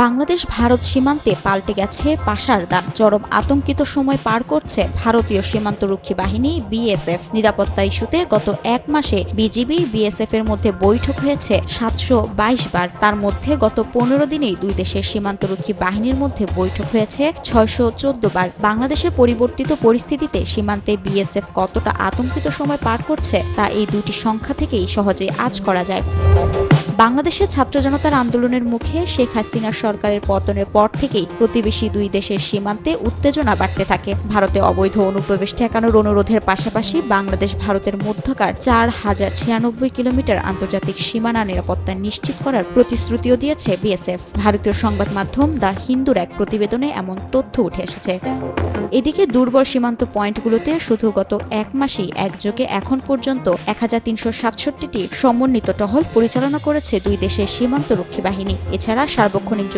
বাংলাদেশ ভারত সীমান্তে পাল্টে গেছে পাশার দান। চরম আতঙ্কিত সময় পার করছে ভারতীয় সীমান্তরক্ষী বাহিনী বিএসএফ। নিরাপত্তা ইস্যুতে গত এক মাসে বিজিবি বিএসএফ এর মধ্যে বৈঠক হয়েছে 722 বার। তার মধ্যে গত 15 দিনেই দুই দেশের সীমান্তরক্ষী বাহিনীর মধ্যে বৈঠক হয়েছে 614 বার। বাংলাদেশের পরিবর্তিত পরিস্থিতিতে সীমান্তে বিএসএফ কতটা আতঙ্কিত সময় পার করছে তা এই দুটি সংখ্যা থেকেই সহজেই আঁচ করা যায়। বাংলাদেশের ছাত্র জনতার আন্দোলনের মুখে শেখ হাসিনার সরকারের পতনের পর থেকেই প্রতিবেশী দুই দেশের সীমান্তে উত্তেজনা বাড়তে থাকে। ভারতে অবৈধ অনুপ্রবেশ ঠেকানোর অনুরোধের পাশাপাশি বাংলাদেশ ভারতের মধ্যকার 4096 কিলোমিটার আন্তর্জাতিক সীমানা নিরাপত্তা নিশ্চিত করার প্রতিশ্রুতিও দিয়েছে বিএসএফ। ভারতীয় সংবাদ মাধ্যম দ্য হিন্দুর এক প্রতিবেদনে এমন তথ্য উঠে এসেছে। এদিকে দুর্বল সীমান্ত পয়েন্টগুলোতে শুধু গত এক মাসেই একযোগে এখন পর্যন্ত 1367টি সমন্বিত টহল পরিচালনা করেছে দুই দেশের সীমান্তরক্ষী বাহিনী। এছাড়া সার্বক্ষণিক